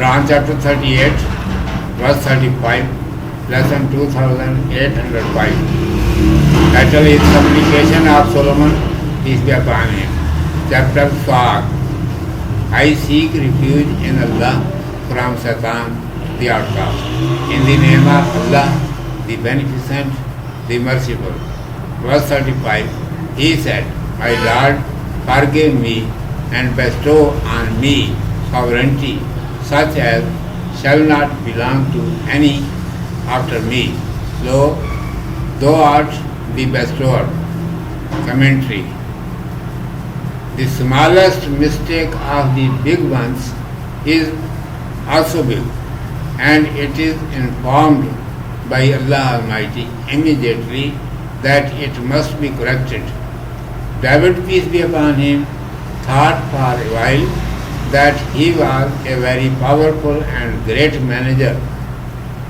Quran chapter 38, verse 35, lesson 2805. Title is Supplication of Solomon, peace be upon him. Chapter 4. I seek refuge in Allah from Satan, the outcast. In the name of Allah, the Beneficent, the Merciful. Verse 35. He said, My Lord, forgive me and bestow on me sovereignty such as shall not belong to any after me. So, thou art the bestower. Commentary. The smallest mistake of the big ones is also big, and it is informed by Allah Almighty immediately that it must be corrected. David, peace be upon him, thought for a while that he was a very powerful and great manager.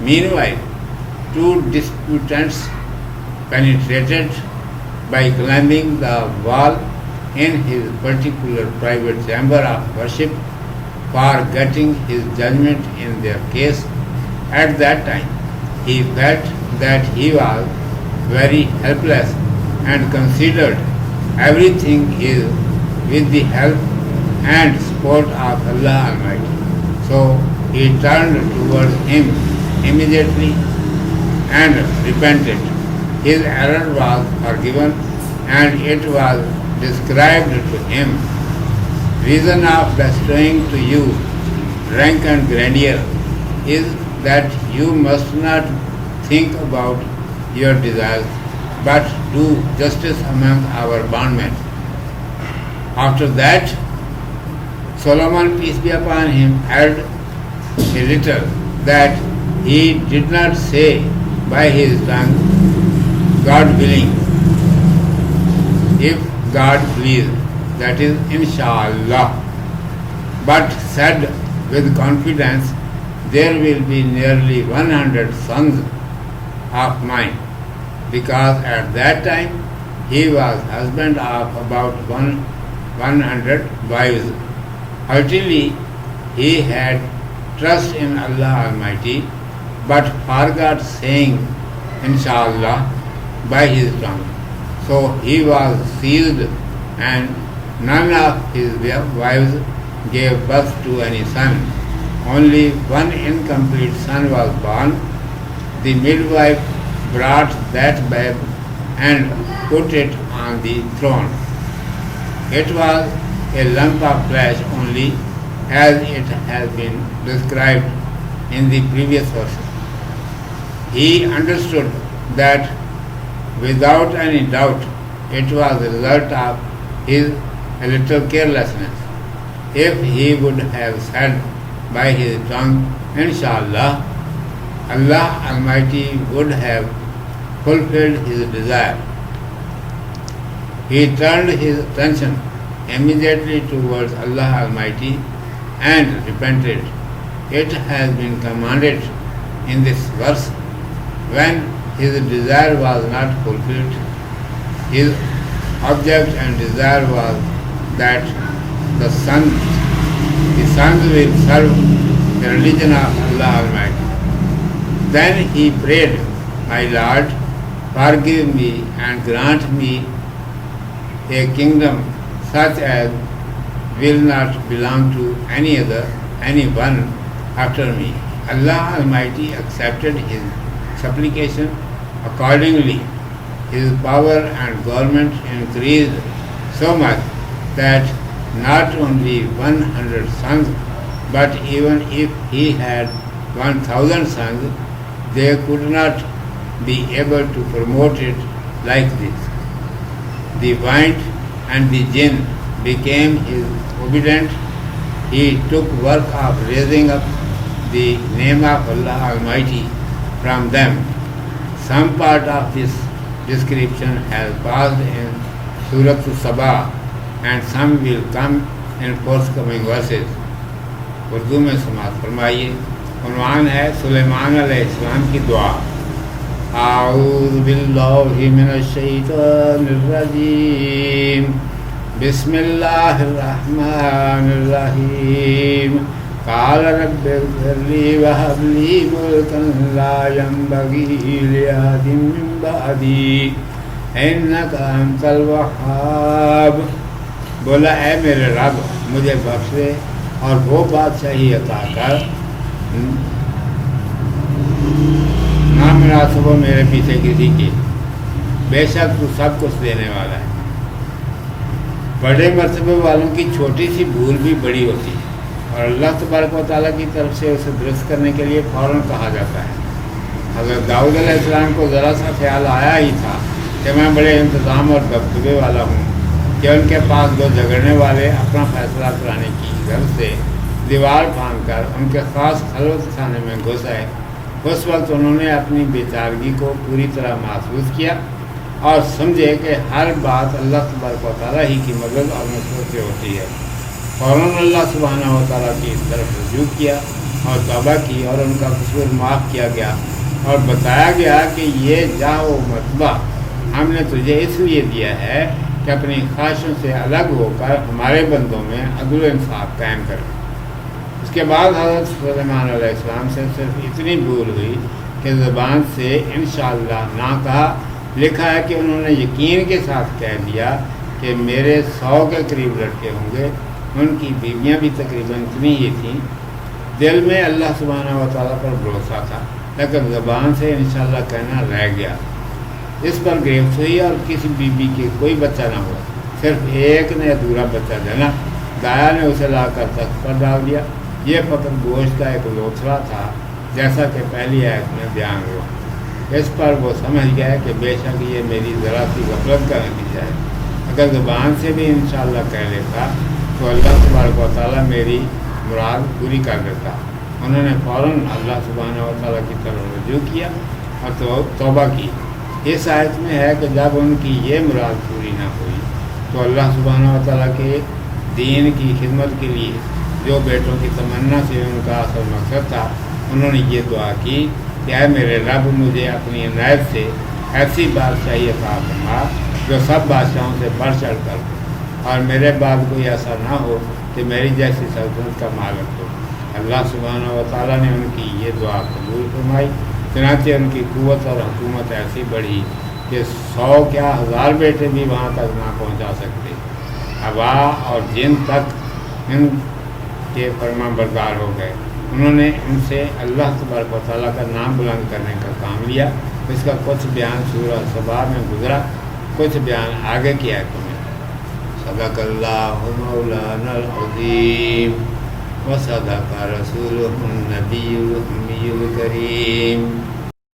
Meanwhile, two disputants penetrated by climbing the wall in his particular private chamber of worship for getting his judgment in their case. At that time, he felt that he was very helpless and considered everything is with the help and support of Allah Almighty. So he turned towards him immediately and repented. His error was forgiven and it was described to him. Reason of bestowing to you rank and grandeur is that you must not think about your desires, but do justice among our bondmen. After that, Solomon, peace be upon him, added a little that he did not say by his tongue, God willing, if God please, that is Inshallah, but said with confidence, there will be nearly 100 sons of mine, because at that time he was husband of about 100 wives. Ultimately, he had trust in Allah Almighty, but forgot saying Inshallah by his tongue. So he was seized, and none of his wives gave birth to any son. Only one incomplete son was born. The midwife brought that babe and put it on the throne. It was a lump of flesh only, as it has been described in the previous verse. He understood that without any doubt it was the result of his a little carelessness. If he would have said by his tongue, Inshallah, Allah Almighty would have fulfilled his desire. He turned his attention immediately towards Allah Almighty and repented. It has been commanded in this verse, when his desire was not fulfilled, his object and desire was that the sons will serve the religion of Allah Almighty. Then he prayed, My Lord, forgive me and grant me a kingdom such as will not belong to anyone after me. Allah Almighty accepted his supplication. Accordingly, his power and government increased so much that not only 100 sons, but even if he had 1,000 sons, they could not be able to promote it like this. The wind and the jinn became his obedient. He took work of raising up the name of Allah Almighty from them. Some part of this description has passed in Surah Saba, and some will come in forthcoming verses. Urdu میں سماعت فرمائیے. عنوان ہے سلیمان علیہ السلام کی دعا. اعوذ باللہ من الشیطان الرجیم. بسم اللہ الرحمن الرحیم. قال رب اغفر لي وهب لي ملكا لا ينبغي لأحد من بعدي إنك أنت الوهاب. بولا اے میرے رب مجھے بخش دے اور وہ بادشاہی عطا کر نہ مناسب ہو میرے پیچھے کسی کی، بے شک تو سب کچھ دینے والا ہے. بڑے مرتبے والوں کی چھوٹی سی بھول بھی بڑی ہوتی ہے اور اللہ تبارک و تعالیٰ کی طرف سے اسے درست کرنے کے لیے فوراً کہا جاتا ہے. حضرت داؤد علیہ السلام کو ذرا سا خیال آیا ہی تھا کہ میں بڑے انتظام اور دبدبے والا ہوں کہ ان کے پاس دو جھگڑنے والے اپنا فیصلہ کرانے کی غرض سے دیوار پھاند کر ان کے خاص خلوت خانے میں گھس آئے. اس وقت انہوں نے اپنی بے چارگی کو پوری طرح محسوس کیا اور سمجھے کہ ہر بات اللہ تبارک و تعالیٰ ہی کی مدد اور نصرت سے ہوتی ہے. فوراً اللہ سبحانہ و تعالیٰ کی طرف رجوع کیا اور توبہ کی اور ان کا قصور معاف کیا گیا اور بتایا گیا کہ یہ جاؤ مرتبہ ہم نے تجھے اس لیے دیا ہے کہ اپنی خواہشوں سے الگ ہو کر ہمارے بندوں میں عدل و انصاف قائم کرے. اس کے بعد حضرت سلیمان علیہ السلام سے صرف اتنی بھول ہوئی کہ زبان سے انشاءاللہ نہ کہا. لکھا ہے کہ انہوں نے یقین کے ساتھ کہہ دیا کہ میرے 100 کے قریب لڑکے ہوں گے. ان کی بیویاں بھی تقریباً اتنی ہی تھیں. دل میں اللہ سبحانہ و تعالیٰ پر بھروسہ تھا لیکن زبان سے انشاءاللہ کہنا رہ گیا. اس پر گرفت ہوئی اور کسی بیوی کے کوئی بچہ نہ ہوا. صرف ایک نے ادھورا بچہ جنا. دایا نے اسے لا کر تخت پر ڈال دیا. یہ فقط گوشت کا ایک لوتھڑا تھا جیسا کہ پہلی آیت میں بیان ہوا. اس پر وہ سمجھ گیا کہ بے شک یہ میری ذرا سی غفلت کا نتیجہ ہے. اگر زبان سے بھی انشاءاللہ کہہ لیتا تو اللہ تبارک و تعالیٰ میری مراد پوری کر دیتا. انہوں نے فوراً اللہ سبحانہ و تعالیٰ کی طرف رجوع کیا اور توبہ کی. اس آیت میں ہے کہ جب ان کی یہ مراد پوری نہ ہوئی تو اللہ سبحانہ و تعالیٰ کے دین کی خدمت کے لیے جو بیٹوں کی تمنا سے ان کا اصل مقصد تھا انہوں نے یہ دعا کی کہ اے میرے رب مجھے اپنی عنایت سے ایسی بادشاہی عطا فرما جو سب بادشاہوں سے بڑھ چڑھ کر ہو اور میرے بعد کوئی ایسا نہ ہو کہ میری جیسی سلطنت کا مالک ہو. اللہ سبحانہ و تعالیٰ نے ان کی یہ دعا قبول فرمائی. چنانچہ ان کی قوت اور حکومت ایسی بڑھی کہ 100 کیا 1000 بیٹے بھی وہاں تک نہ پہنچا سکتے. ہوا اور جن تک ان کے فرما بردار ہو گئے. انہوں نے ان سے اللہ تبارک و تعالیٰ کا نام بلند کرنے کا کام لیا. اس کا کچھ بیان سورہ سبا میں گزرا، کچھ بیان آگے کیا ہے تمہیں. صدق اللہ مولانا العظیم و صدق رسولہ النبی الأمی الکریم.